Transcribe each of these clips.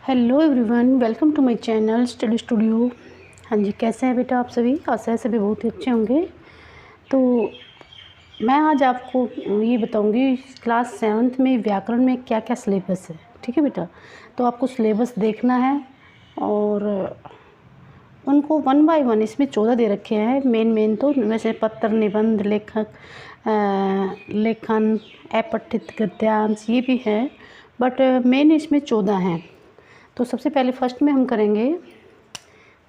Hello everyone, welcome to my channel study studio. हाँ जी, कैसे हैं बेटा आप सभी? आशा है सभी बहुत ही अच्छे होंगे। तो मैं आज आपको ये बताऊंगी क्लास 7th में व्याकरण में क्या क्या सिलेबस है। ठीक है बेटा, तो आपको सिलेबस देखना है और उनको 1 बाय 1 इसमें 14 दे रखे हैं। मेन तो वैसे पत्र, निबंध, लेखन, अपठित गद्यांश ये भी है, बट मेन इसमें 14 हैं। तो सबसे पहले फर्स्ट में हम करेंगे,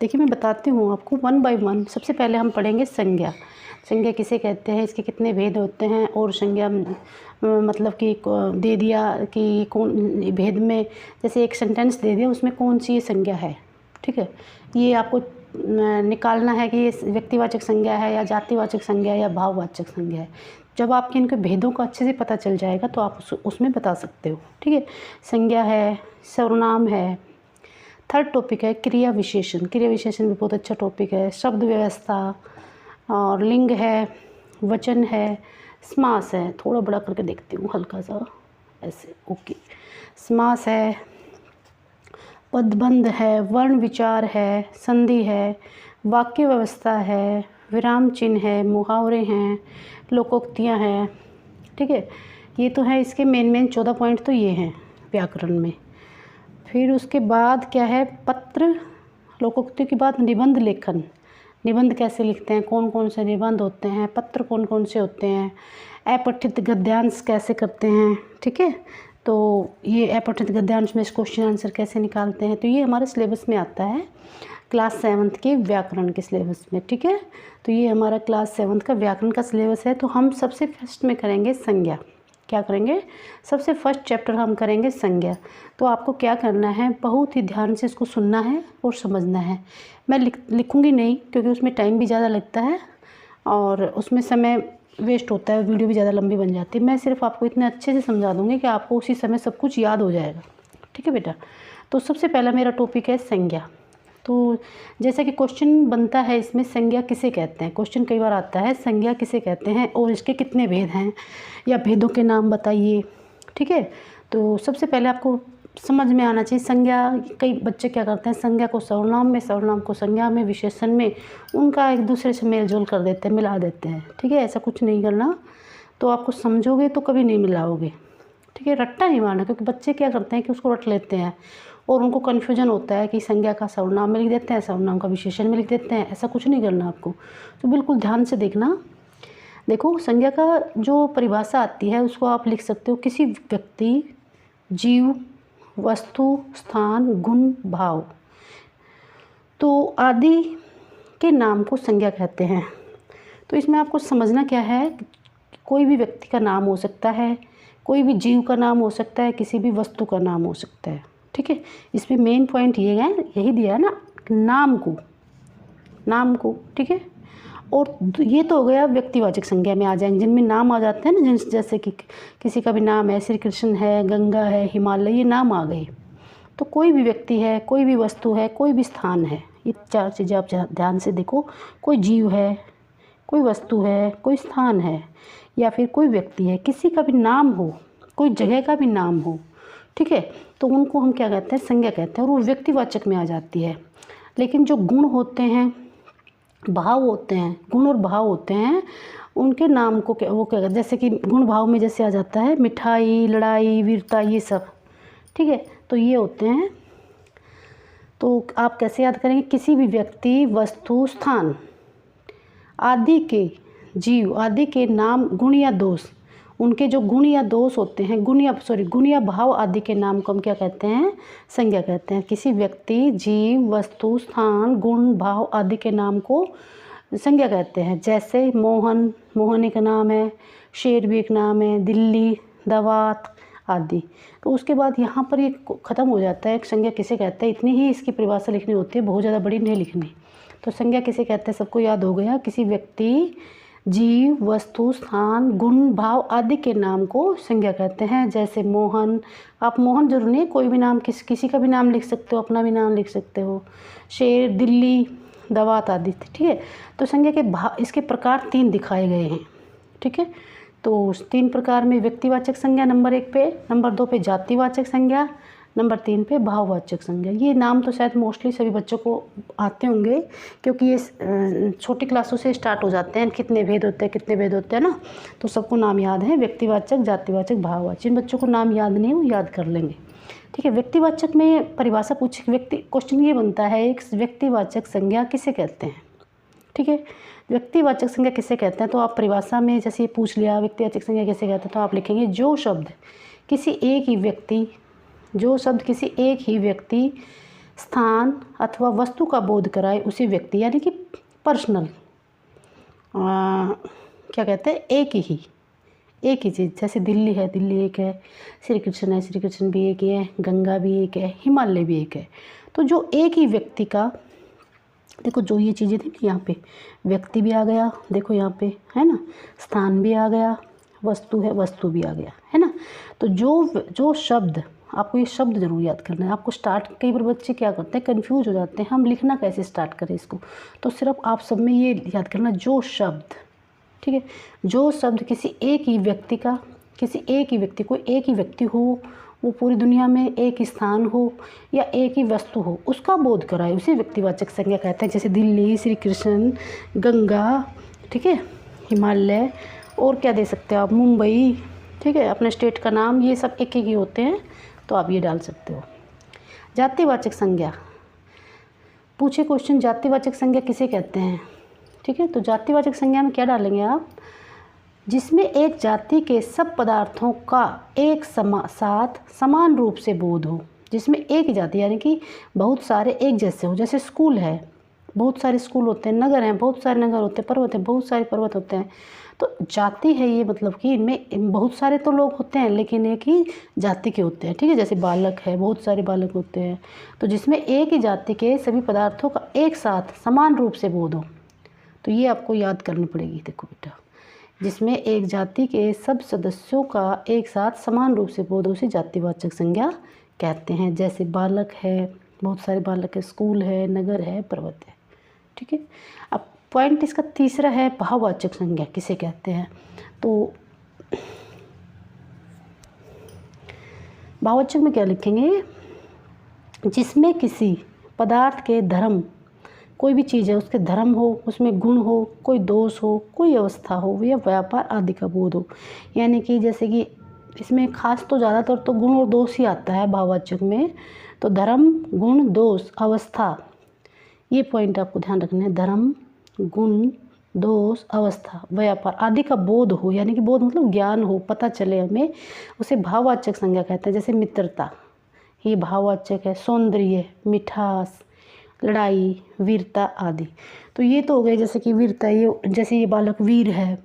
देखिए मैं बताती हूँ आपको 1 बाय 1। सबसे पहले हम पढ़ेंगे संज्ञा। संज्ञा किसे कहते हैं, इसके कितने भेद होते हैं, और संज्ञा मतलब कि दे दिया कि कौन भेद में, जैसे एक सेंटेंस दे दिया उसमें कौन सी संज्ञा है। ठीक है, ये आपको निकालना है कि ये व्यक्तिवाचक संज्ञा है या जातिवाचक संज्ञा या भाववाचक संज्ञा है। जब आपके इनके भेदों का अच्छे से पता चल जाएगा तो आप उसमें बता सकते हो। ठीक है, संज्ञा है, सर्वनाम है। थर्ड टॉपिक है क्रिया विशेषण। क्रिया विशेषण भी बहुत अच्छा टॉपिक है। शब्द व्यवस्था, और लिंग है, वचन है, समास है। थोड़ा बड़ा करके देखती हूँ, हल्का सा ऐसे, ओके। समास है, पदबंध है, वर्ण विचार है, संधि है, वाक्य व्यवस्था है, विराम चिन्ह है, मुहावरे हैं, लोकोक्तियाँ हैं। ठीक है, ये तो है इसके मेन 14 पॉइंट तो ये हैं व्याकरण में। फिर उसके बाद क्या है, पत्र, लोकोक्तियों के बाद निबंध लेखन। निबंध कैसे लिखते हैं, कौन कौन से निबंध होते हैं, पत्र कौन कौन से होते हैं, अपठित गद्यांश कैसे करते हैं। ठीक है, तो ये अपठित गद्यांश में क्वेश्चन आंसर कैसे निकालते हैं, तो ये हमारे सिलेबस में आता है क्लास 7th के व्याकरण के सिलेबस में। ठीक है, तो ये हमारा क्लास 7th का व्याकरण का सिलेबस है। तो हम सबसे फर्स्ट में करेंगे संज्ञा। क्या करेंगे, सबसे फर्स्ट चैप्टर हम करेंगे संज्ञा। तो आपको क्या करना है, बहुत ही ध्यान से इसको सुनना है और समझना है। मैं लिखूँगी नहीं क्योंकि उसमें टाइम भी ज़्यादा लगता है और उसमें समय वेस्ट होता है, वीडियो भी ज़्यादा लंबी बन जाती है। मैं सिर्फ आपको इतने अच्छे से समझा दूँगी कि आपको उसी समय सब कुछ याद हो जाएगा। ठीक है बेटा, तो सबसे पहला मेरा टॉपिक है संज्ञा। तो जैसे कि क्वेश्चन बनता है इसमें, संज्ञा किसे कहते हैं, क्वेश्चन कई बार आता है संज्ञा किसे कहते हैं और इसके कितने भेद हैं या भेदों के नाम बताइए। ठीक है, तो सबसे पहले आपको समझ में आना चाहिए संज्ञा। कई बच्चे क्या करते हैं, संज्ञा को सर्वनाम में, सर्वनाम को संज्ञा में, विशेषण में, उनका एक दूसरे से मेल जोल कर देते हैं, मिला देते हैं। ठीक है, ऐसा कुछ नहीं करना, तो आपको समझोगे तो कभी नहीं मिलाओगे। ठीक है, रट्टा नहीं मारना, क्योंकि बच्चे क्या करते हैं कि उसको रट लेते हैं और उनको कन्फ्यूजन होता है कि संज्ञा का सर्वनाम में लिख देते हैं, सर्वनाम का विशेषण में लिख देते हैं। ऐसा कुछ नहीं करना आपको, तो बिल्कुल ध्यान से देखना। देखो, संज्ञा का जो परिभाषा आती है उसको आप लिख सकते हो, किसी व्यक्ति, जीव, वस्तु, स्थान, गुण, भाव, तो आदि के नाम को संज्ञा कहते हैं। तो इसमें आपको समझना क्या है, कोई भी व्यक्ति का नाम हो सकता है, कोई भी जीव का नाम हो सकता है, किसी भी वस्तु का नाम हो सकता है। ठीक है, इसमें मेन पॉइंट ये है, यही दिया है ना, नाम को। ठीक है, और ये तो हो गया व्यक्तिवाचक संज्ञा में आ जाएंगे, जिनमें नाम आ जाते हैं ना, जैसे कि किसी का भी नाम है, श्री कृष्ण है, गंगा है, हिमालय, ये नाम आ गए। तो कोई भी व्यक्ति है, कोई भी वस्तु है, कोई भी स्थान है, ये 4 चीज़ें आप ध्यान से देखो। कोई जीव है, कोई वस्तु है, कोई स्थान है, या फिर कोई व्यक्ति है, किसी का भी नाम हो, कोई जगह का भी नाम हो। ठीक है, तो उनको हम क्या कहते हैं, संज्ञा कहते हैं, और वो व्यक्तिवाचक में आ जाती है। लेकिन जो गुण होते हैं, भाव होते हैं, गुण और भाव होते हैं, उनके नाम को वो क्या, जैसे कि गुण भाव में जैसे आ जाता है मिठाई, लड़ाई, वीरता, ये सब। ठीक है, तो ये होते हैं। तो आप कैसे याद करेंगे, किसी भी व्यक्ति, वस्तु, स्थान आदि के, जीव आदि के नाम, गुण या दोष, उनके जो गुण या दोष होते हैं, गुण या भाव आदि के नाम को हम क्या कहते हैं, संज्ञा कहते हैं। किसी व्यक्ति, जीव, वस्तु, स्थान, गुण, भाव आदि के नाम को संज्ञा कहते हैं। जैसे मोहन एक नाम है, शेर भी एक नाम है, दिल्ली, दावत आदि। तो उसके बाद यहाँ पर ये ख़त्म हो जाता है, संज्ञा किसे कहते हैं, इतनी ही इसकी परिभाषा लिखनी होती है, बहुत ज़्यादा बड़ी नहीं लिखनी। तो संज्ञा किसे कहते हैं, सबको याद हो गया, किसी व्यक्ति, जीव, वस्तु, स्थान, गुण, भाव आदि के नाम को संज्ञा कहते हैं। जैसे मोहन, आप मोहन जरूर नहीं, कोई भी नाम, किसी का भी नाम लिख सकते हो, अपना भी नाम लिख सकते हो। शेर, दिल्ली, दावत आदि। ठीक है, तो संज्ञा के इसके प्रकार 3 दिखाए गए हैं। ठीक है, तो उस 3 प्रकार में व्यक्तिवाचक संज्ञा नंबर 1 पे, नंबर 2 पे जातिवाचक संज्ञा, नंबर 3 पे भाववाचक संज्ञा। ये नाम तो शायद मोस्टली सभी बच्चों को आते होंगे, क्योंकि ये छोटी क्लासों से स्टार्ट हो जाते हैं। कितने भेद होते हैं, कितने भेद होते हैं ना, तो सबको नाम याद है। व्यक्तिवाचक, जातिवाचक, भाववाचक। जिन बच्चों को नाम याद नहीं, वो याद कर लेंगे, ठीक है। व्यक्तिवाचक में परिभाषा पूछे, क्वेश्चन ये बनता है, एक व्यक्तिवाचक संज्ञा किसे कहते हैं, ठीक है। व्यक्तिवाचक संज्ञा किसे कहते हैं, तो आप परिभाषा में जैसे ये पूछ लिया व्यक्तिवाचक संज्ञा किसे कहते हैं, तो आप लिखेंगे जो शब्द किसी एक ही व्यक्ति, जो शब्द किसी एक ही व्यक्ति, स्थान अथवा वस्तु का बोध कराए उसी व्यक्ति, यानी कि पर्सनल, क्या कहते हैं, एक ही चीज़। जैसे दिल्ली है, दिल्ली एक है, श्री कृष्ण है, श्री कृष्ण भी एक ही है, गंगा भी एक है, हिमालय भी एक है। तो जो एक ही व्यक्ति का, देखो जो ये चीज़ें थी यहाँ पे, व्यक्ति भी आ गया, देखो यहाँ पे है ना, स्थान भी आ गया, वस्तु है, वस्तु भी आ गया, है ना। तो जो शब्द, आपको ये शब्द जरूर याद करना है। आपको स्टार्ट, कई बार बच्चे क्या करते हैं, कंफ्यूज हो जाते हैं, हम लिखना कैसे स्टार्ट करें इसको, तो सिर्फ आप सब में ये याद करना, जो शब्द, ठीक है, जो शब्द किसी एक ही व्यक्ति का, किसी एक ही व्यक्ति, कोई एक ही व्यक्ति हो, वो पूरी दुनिया में एक ही स्थान हो या एक ही वस्तु हो, उसका बोध कराए, उसे व्यक्तिवाचक संज्ञा कहते हैं। जैसे दिल्ली, श्री कृष्ण, गंगा, ठीक है, हिमालय, और क्या दे सकते हो आप, मुंबई, ठीक है, अपने स्टेट का नाम, ये सब एक ही होते हैं, तो आप ये डाल सकते हो। जातिवाचक संज्ञा पूछे क्वेश्चन, जातिवाचक संज्ञा किसे कहते हैं, ठीक है। तो जातिवाचक संज्ञा में क्या डालेंगे आप, जिसमें एक जाति के सब पदार्थों का एक साथ समान रूप से बोध हो। जिसमें एक ही जाति, यानी कि बहुत सारे एक जैसे हो। जैसे स्कूल है, बहुत सारे स्कूल होते हैं, नगर हैं, बहुत सारे नगर होते हैं, पर्वत हैं, बहुत सारे पर्वत होते हैं। तो जाति है ये, मतलब कि इनमें बहुत सारे तो लोग होते हैं, लेकिन एक ही जाति के होते हैं, ठीक है। जैसे बालक है, बहुत सारे बालक होते हैं। तो जिसमें एक ही जाति के सभी पदार्थों का एक साथ समान रूप से बोध हो, तो ये आपको याद करनी पड़ेगी। देखो बेटा, जिसमें एक जाति के सब सदस्यों का एक साथ समान रूप से बोध, उसे जातिवाचक संज्ञा कहते हैं। जैसे बालक है, बहुत सारे बालक है, स्कूल है, नगर है, पर्वत है, ठीक है। अब पॉइंट इसका तीसरा है, भाववाचक संज्ञा किसे कहते हैं। तो भाववाचक में क्या लिखेंगे, जिसमें किसी पदार्थ के धर्म, कोई भी चीज़ है उसके धर्म हो, उसमें गुण हो, कोई दोष हो, कोई अवस्था हो या व्यापार आदि का बोध हो। यानी कि जैसे कि इसमें खास तो ज़्यादातर तो गुण और दोष ही आता है भाववाचक में। तो धर्म, गुण, दोष, अवस्था, ये पॉइंट आपको ध्यान रखना है। धर्म, गुण, दोष, अवस्था, व्यापार आदि का बोध हो, यानी कि बोध मतलब ज्ञान हो, पता चले हमें, उसे भाववाचक संज्ञा कहते हैं। जैसे मित्रता, ये भाववाचक है। सौंदर्य, मिठास, लड़ाई, वीरता आदि। तो ये तो हो गए, जैसे कि वीरता, ये जैसे ये बालक वीर है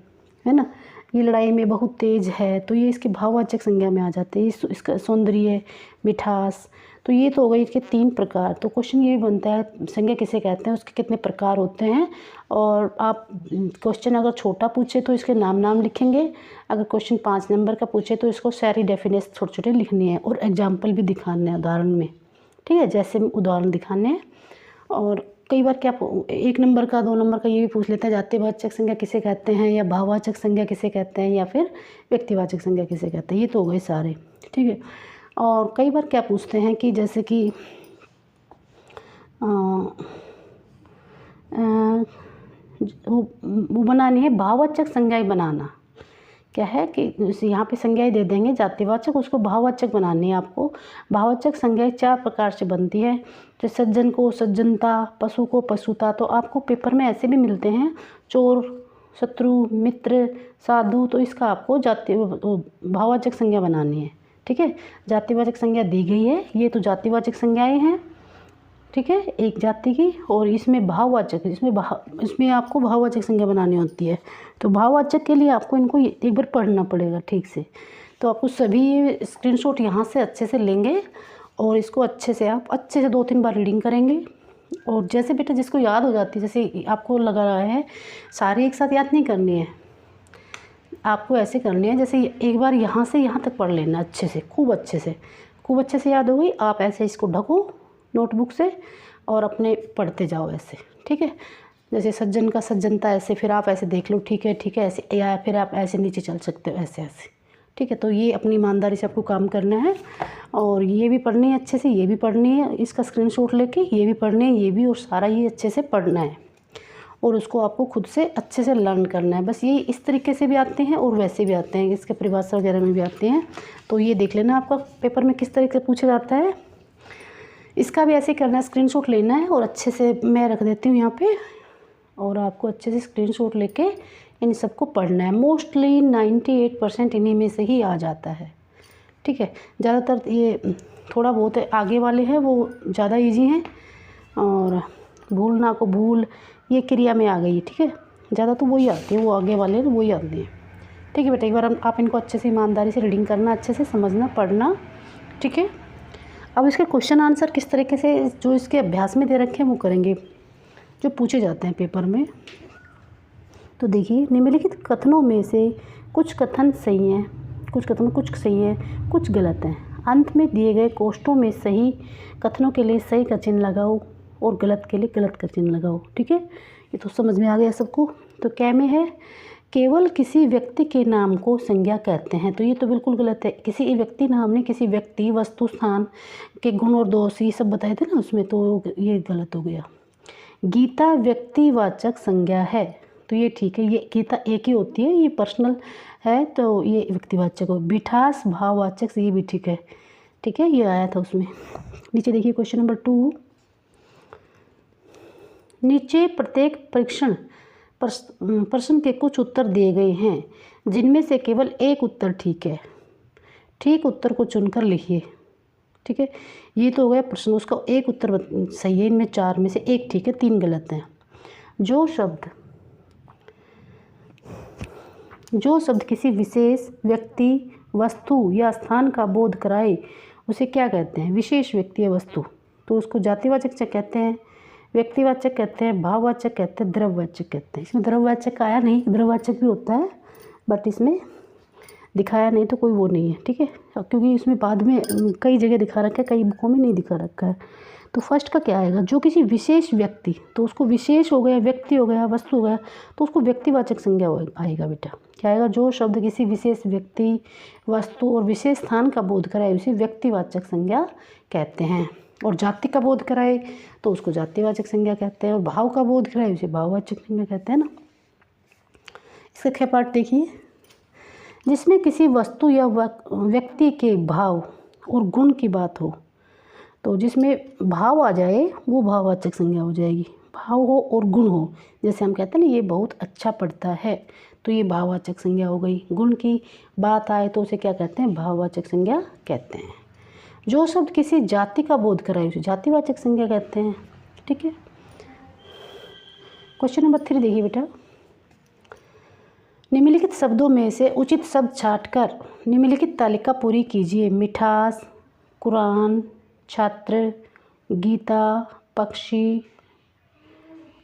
ना, ये लड़ाई में बहुत तेज है, तो ये इसके भाववाचक संज्ञा में आ जाते हैं। इसका सौंदर्य, मिठास, तो ये तो हो गए इसके 3 प्रकार। तो क्वेश्चन ये भी बनता है, संज्ञा किसे कहते हैं, उसके कितने प्रकार होते हैं। और आप क्वेश्चन अगर छोटा पूछे तो इसके नाम लिखेंगे, अगर क्वेश्चन 5 नंबर का पूछे तो इसको सारी डेफिनेशन छोटे छोटे लिखनी है और एग्जाम्पल भी दिखाने हैं उदाहरण में, ठीक है, जैसे उदाहरण दिखाने हैं। और कई बार क्या 1 नंबर का, 2 नंबर का ये भी पूछ लेते हैं, जातिवाचक संज्ञा किसे कहते हैं, या भाववाचक संज्ञा किसे कहते हैं, या फिर व्यक्तिवाचक संज्ञा किसे कहते हैं। ये तो हो गए सारे, ठीक है। और कई बार क्या पूछते हैं कि जैसे कि वो बनानी है, भाववाचक संज्ञाएं बनाना। क्या है कि यहाँ पे संज्ञाएं दे देंगे जातिवाचक, उसको भाववाचक बनानी है आपको। भाववाचक संज्ञाएं 4 प्रकार से बनती है। तो सज्जन को सज्जनता, पशु को पशुता। तो आपको पेपर में ऐसे भी मिलते हैं, चोर, शत्रु, मित्र, साधु। तो इसका आपको भाववाचक संज्ञा बनानी है, ठीक है। जातिवाचक संज्ञा दी गई है, ये तो जातिवाचक संज्ञाएं हैं, ठीक है, एक जाति की। और इसमें भाववाचक, इसमें आपको भाववाचक संज्ञा बनानी होती है। तो भाववाचक के लिए आपको इनको एक बार पढ़ना पड़ेगा ठीक से। तो आपको सभी स्क्रीनशॉट यहाँ से अच्छे से लेंगे और इसको अच्छे से आप 2-3 बार रीडिंग करेंगे। और जैसे बेटा जिसको याद हो जाती है, जैसे आपको लगा रहा है सारे एक साथ याद नहीं करनी है, आपको ऐसे करनी है, जैसे एक बार यहाँ से यहाँ तक पढ़ लेना अच्छे से, खूब अच्छे से याद हो गई। आप ऐसे इसको ढको नोटबुक से और अपने पढ़ते जाओ ऐसे, ठीक है। जैसे सज्जन का सज्जनता ऐसे, फिर आप ऐसे देख लो, ठीक है ऐसे, या फिर आप ऐसे नीचे चल सकते हो ऐसे, ठीक है। तो ये अपनी ईमानदारी से आपको काम करना है, और ये भी पढ़नी है अच्छे से, ये भी पढ़नी है, इसका स्क्रीनशॉट लेके ये भी पढ़नी है, ये भी, और सारा ये अच्छे से पढ़ना है, और उसको आपको खुद से अच्छे से लर्न करना है। बस ये इस तरीके से भी आते हैं और वैसे भी आते हैं, इसके परिभाषा वगैरह में भी आते हैं। तो ये देख लेना आपका पेपर में किस तरीके से पूछा जाता है। इसका भी ऐसे ही करना है, स्क्रीनशॉट लेना है और अच्छे से मैं रख देती हूँ यहाँ पे, और आपको अच्छे से स्क्रीनशॉट लेके इन सबको पढ़ना है। मोस्टली 98% इन्हीं में से ही आ जाता है, ठीक है। ज़्यादातर ये थोड़ा बहुत आगे वाले हैं वो ज़्यादा इजी हैं, और भूलना को भूल ये क्रिया में आ गई है, ठीक है। ज़्यादा तो वही आती है, वो आगे वाले वही आती हैं, ठीक है बेटा। एक बार आप इनको अच्छे से ईमानदारी से रीडिंग करना, अच्छे से समझना, पढ़ना, ठीक है। अब इसके क्वेश्चन आंसर किस तरीके से जो इसके अभ्यास में दे रखे हैं वो करेंगे, जो पूछे जाते हैं पेपर में। तो देखिए, निम्नलिखित कथनों में से कुछ कथन सही हैं, कुछ सही हैं, कुछ गलत हैं। अंत में दिए गए कोष्ठों में सही कथनों के लिए सही का चिन्ह लगाओ और गलत के लिए गलत का चिन्ह लगाओ, ठीक है। ये तो समझ में आ गया सबको। तो क्या में है, केवल किसी व्यक्ति के नाम को संज्ञा कहते हैं, तो ये तो बिल्कुल गलत है। किसी व्यक्ति नाम ने किसी व्यक्ति, वस्तु, स्थान के गुण और दोष ये सब बताए थे ना उसमें, तो ये गलत हो गया। गीता व्यक्तिवाचक संज्ञा है, तो ये ठीक है। ये गीता एक ही होती है, ये पर्सनल है, तो ये व्यक्तिवाचक हो। मिठास भाववाचक से, ये भी ठीक है, ठीक है, ये आया था उसमें। नीचे देखिए क्वेश्चन नंबर 2। नीचे प्रत्येक परीक्षण प्रश्न के कुछ उत्तर दिए गए हैं, जिनमें से केवल एक उत्तर ठीक है। ठीक उत्तर को चुनकर लिखिए, ठीक है। ये तो हो गया प्रश्न, उसका एक उत्तर सही है, इनमें 4 में से एक ठीक है, 3 गलत हैं। जो शब्द किसी विशेष व्यक्ति, वस्तु या स्थान का बोध कराए उसे क्या कहते हैं, विशेष व्यक्ति या वस्तु। तो उसको जातिवाचक कहते हैं, व्यक्तिवाचक कहते हैं, भाववाचक कहते हैं, द्रव्यवाचक कहते हैं। इसमें द्रव्यवाचक आया नहीं, द्रव्यवाचक भी होता है बट इसमें दिखाया नहीं, तो कोई वो नहीं है, ठीक है, क्योंकि इसमें बाद में कई जगह दिखा रखा है, कई बुकों में नहीं दिखा रखा है। तो फर्स्ट का क्या आएगा, जो किसी विशेष व्यक्ति, तो उसको विशेष हो गया, व्यक्ति हो गया, वस्तु हो गया, तो उसको व्यक्तिवाचक संज्ञा आएगा बेटा। क्या आएगा, जो शब्द किसी विशेष व्यक्ति, वस्तु और विशेष स्थान का बोध कराए उसे व्यक्तिवाचक संज्ञा कहते हैं। और जाति का बोध कराए तो उसको जातिवाचक संज्ञा कहते हैं, और भाव का बोध कराए उसे भाववाचक संज्ञा कहते हैं ना। इसका ख पार्ट देखिए, जिसमें किसी वस्तु या व्यक्ति के भाव और गुण की बात हो, तो जिसमें भाव आ जाए वो भाववाचक संज्ञा हो जाएगी। भाव हो और गुण हो, जैसे हम कहते हैं ना ये बहुत अच्छा पढ़ता है, तो ये भाववाचक संज्ञा हो गई। गुण की बात आए तो उसे क्या कहते हैं, भाववाचक संज्ञा कहते हैं। जो शब्द किसी जाति का बोध कराए उसे जातिवाचक संज्ञा कहते हैं, ठीक है। क्वेश्चन नंबर 3 देखिए बेटा, निम्नलिखित शब्दों में से उचित शब्द छांटकर निम्नलिखित तालिका पूरी कीजिए। मिठास, कुरान, छात्र, गीता, पक्षी,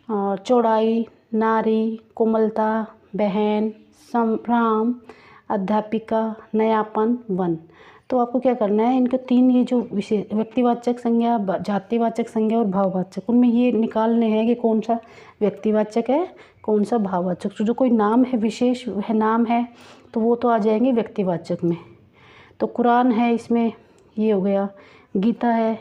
और चौड़ाई, नारी, कोमलता, बहन, संभ्राम, अध्यापिका, नयापन, वन। तो आपको क्या करना है, इनके 3 ये जो विशेष व्यक्तिवाचक संज्ञा, जातिवाचक संज्ञा और भाववाचक, उनमें ये निकालने हैं कि कौन सा व्यक्तिवाचक है, कौन सा भाववाचक। तो जो कोई नाम है, विशेष है नाम है, तो वो तो आ जाएंगे व्यक्तिवाचक में। तो कुरान है, इसमें ये हो गया। गीता है,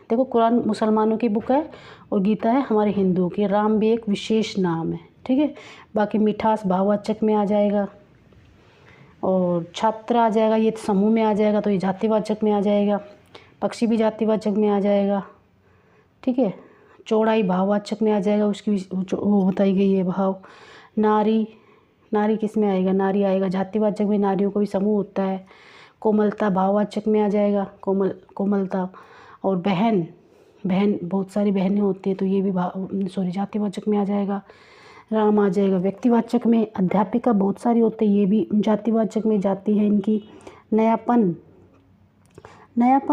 देखो कुरान मुसलमानों की बुक है और गीता है हमारे हिंदुओं की। राम भी एक विशेष नाम है, ठीक है। बाकी मिठास भाववाचक में आ जाएगा, और छात्र आ जाएगा, ये समूह में आ जाएगा, तो ये जातिवाचक में आ जाएगा। पक्षी भी जातिवाचक में आ जाएगा, ठीक है। चौड़ाई भाववाचक में आ जाएगा, उसकी वो बताई गई है भाव। नारी किस में आएगा, नारी आएगा जातिवाचक में, नारियों को भी समूह होता है। कोमलता भाववाचक में आ जाएगा, कोमलता। और बहन बहुत सारी बहनें होती हैं, तो ये भी जातिवाचक में आ जाएगा। राम आ जाएगा व्यक्तिवाचक में। अध्यापिका बहुत सारी होती है, ये भी जातिवाचक में जाती है इनकी। नयापन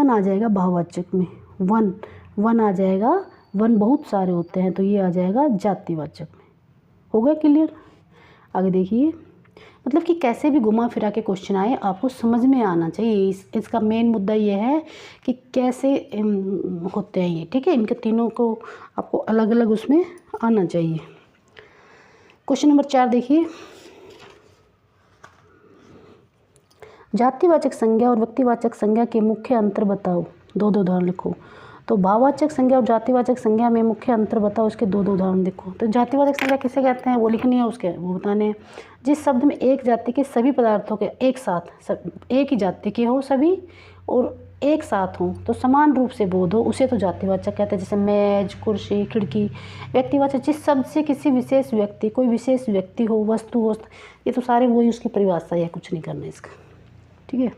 आ जाएगा भाववाचक में। वन आ जाएगा, वन बहुत सारे होते हैं, तो ये आ जाएगा जातिवाचक में। हो गया क्लियर। आगे देखिए, मतलब कि कैसे भी घुमा फिरा के क्वेश्चन आए आपको समझ में आना चाहिए। इसका मेन मुद्दा ये है कि कैसे होते हैं ये, ठीक है। इनके तीनों को आपको अलग अलग उसमें आना चाहिए। क्वेश्चन नंबर 4 देखिए, जातिवाचक संज्ञा और व्यक्तिवाचक संज्ञा के मुख्य अंतर बताओ। दो उदाहरण लिखो। तो भाववाचक संज्ञा और जातिवाचक संज्ञा में मुख्य अंतर बताओ, उसके दो उदाहरण देखो। तो जातिवाचक संज्ञा किसे कहते हैं वो लिखनी है, उसके वो बताने हैं। जिस शब्द में एक जाति के सभी पदार्थों के एक साथ एक ही जाति के हो सभी और एक साथ हों तो समान रूप से बोध हो, उसे तो जातिवाचक कहते हैं। जैसे मेज, कुर्सी, खिड़की। व्यक्तिवाचक जिस शब्द से किसी विशेष व्यक्ति, कोई विशेष व्यक्ति हो, वस्तु हो, ये तो सारे वही उसकी परिभाषा है, कुछ नहीं करना इसका। ठीक है,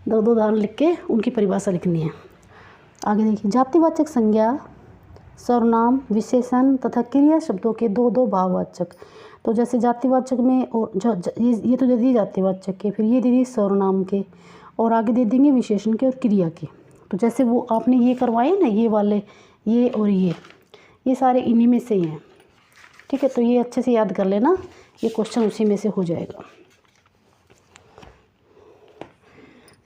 दो उदाहरण लिख के उनकी परिभाषा लिखनी है। आगे देखिए, जातिवाचक संज्ञा सर्वनाम, विशेषण तथा क्रिया शब्दों के दो भाववाचक। तो जैसे जातिवाचक में और ये तो दे दी जातिवाचक के, फिर ये दे दी सर्वनाम के, और आगे दे देंगे विशेषण के और क्रिया के। तो जैसे वो आपने ये करवाए ना, ये वाले, ये और ये सारे इन्हीं में से ही हैं। ठीक है, तो ये अच्छे से याद कर लेना, ये क्वेश्चन उसी में से हो जाएगा।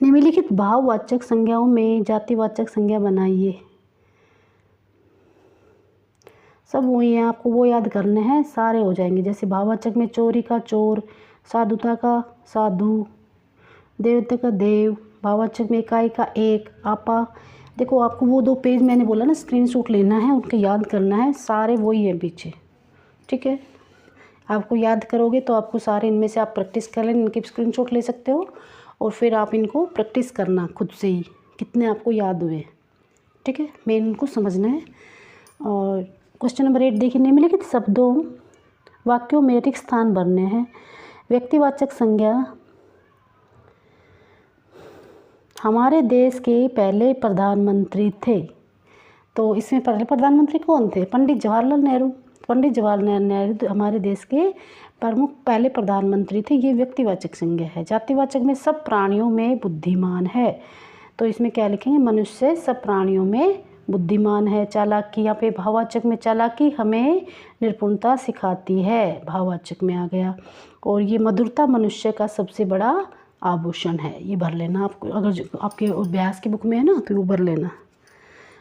निम्नलिखित भाववाचक संज्ञाओं में जातिवाचक संज्ञा बनाइए। सब वही है, आपको वो याद करने हैं, सारे हो जाएंगे। जैसे भाववाचक में चोरी का चोर, साधुता का साधु, देवता का देव। भाववाचक में इकाई का एक, आपा। देखो आपको वो 2 पेज मैंने बोला ना, स्क्रीनशॉट लेना है, उनके याद करना है, सारे वही है पीछे। ठीक है, आपको याद करोगे तो आपको सारे इनमें से आप प्रैक्टिस कर लें, इनके स्क्रीनशॉट ले सकते हो और फिर आप इनको प्रैक्टिस करना खुद से ही, कितने आपको याद हुए। ठीक है, मेन इनको समझना है। और क्वेश्चन नंबर 8 देखिए, निम्नलिखित शब्दों वाक्यों में रिक्त स्थान भरने हैं। व्यक्तिवाचक संज्ञा हमारे देश के पहले प्रधानमंत्री थे। तो इसमें पहले प्रधानमंत्री कौन थे? पंडित जवाहरलाल नेहरू। पंडित जवाहरलाल नेहरू हमारे देश के प्रमुख पहले प्रधानमंत्री थे। ये व्यक्तिवाचक संज्ञा है। जातिवाचक में सब प्राणियों में बुद्धिमान है। तो इसमें क्या लिखेंगे? मनुष्य सब प्राणियों में बुद्धिमान है। चालाकी, यहाँ पे भाववाचक में चालाकी हमें निपुणता सिखाती है, भाववाचक में आ गया। और ये मधुरता मनुष्य का सबसे बड़ा आभूषण है। ये भर लेना आपको, अगर आपके अभ्यास की बुक में है ना तो वो भर लेना।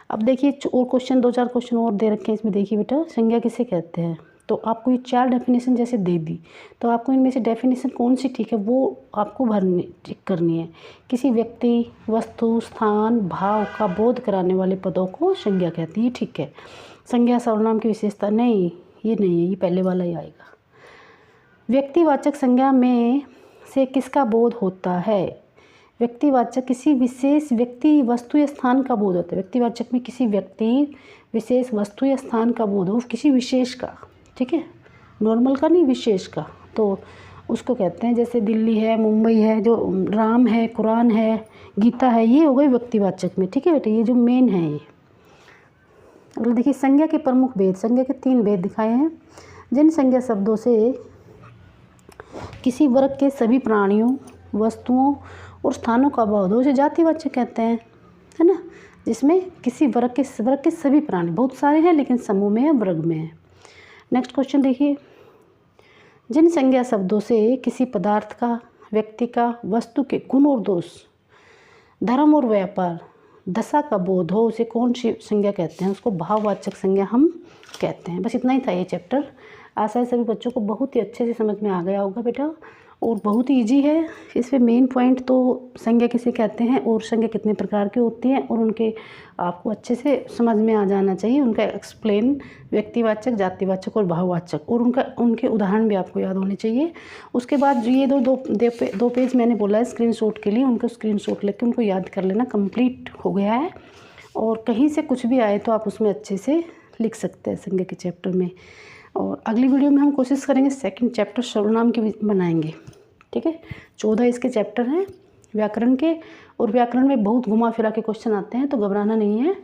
अब देखिए और क्वेश्चन 2-4 क्वेश्चन और दे रखे हैं इसमें। देखिए बेटा, संज्ञा किसे कहते हैं? तो आपको ये 4 डेफिनेशन जैसे दे दी, तो आपको इनमें से डेफिनेशन कौन सी ठीक है वो आपको भरनी टिक करनी है। किसी व्यक्ति, वस्तु, स्थान, भाव का बोध कराने वाले पदों को संज्ञा कहती है। ठीक है, संज्ञा सर्वनाम की विशेषता नहीं, ये नहीं है, ये पहले वाला ही आएगा। व्यक्तिवाचक संज्ञा में से किसका बोध होता है? व्यक्तिवाचक किसी विशेष व्यक्ति, वस्तु या स्थान का बोध होता है। व्यक्तिवाचक में किसी व्यक्ति, विशेष वस्तु या स्थान का बोध हो, किसी विशेष का। ठीक है, नॉर्मल का नहीं, विशेष का, तो उसको कहते हैं। जैसे दिल्ली है, मुंबई है, जो राम है, कुरान है, गीता है, ये हो गई व्यक्तिवाचक में। ठीक है बेटा, ये जो मेन है ये। अगला देखिए, संज्ञा के प्रमुख भेद। संज्ञा के 3 भेद दिखाए हैं। जिन संज्ञा शब्दों से किसी वर्ग के सभी प्राणियों, वस्तुओं और स्थानों का बोध हो, उसे जातिवाचक कहते हैं, है ना। जिसमें किसी वर्ग के सभी प्राणी, बहुत सारे हैं लेकिन समूह में है, वर्ग में है। नेक्स्ट क्वेश्चन देखिए, जिन संज्ञा शब्दों से किसी पदार्थ का, व्यक्ति का, वस्तु के गुण और दोष, धर्म और व्यापार, दशा का बोध हो, उसे कौन सी संज्ञा कहते हैं? उसको भाववाचक संज्ञा हम कहते हैं। बस इतना ही था ये चैप्टर। आशा है सभी बच्चों को बहुत ही अच्छे से समझ में आ गया होगा बेटा, और बहुत ही ईजी है। इसमें मेन पॉइंट तो संज्ञा किसे कहते हैं और संज्ञा कितने प्रकार की होती हैं, और उनके आपको अच्छे से समझ में आ जाना चाहिए। उनका एक्सप्लेन, व्यक्तिवाचक, जातिवाचक और भाववाचक, और उनके उदाहरण भी आपको याद होने चाहिए। उसके बाद ये दो पेज मैंने बोला है स्क्रीनशॉट के लिए, उनको स्क्रीनशॉट लेके उनको याद कर लेना, कंप्लीट हो गया है। और कहीं से कुछ भी आए तो आप उसमें अच्छे से लिख सकते हैं संज्ञा के चैप्टर में। और अगली वीडियो में हम कोशिश करेंगे 2nd चैप्टर सर्वनाम के बनाएंगे। ठीक है, 14 इसके चैप्टर हैं व्याकरण के, और व्याकरण में बहुत घुमा फिरा के क्वेश्चन आते हैं, तो घबराना नहीं है।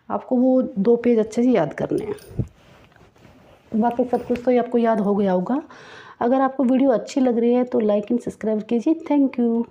आपको वो 2 पेज अच्छे से याद करने हैं। बाकी सब कुछ तो आपको याद हो गया होगा। अगर आपको वीडियो अच्छी लग रही है तो लाइक एंड सब्सक्राइब कीजिए। Thank you.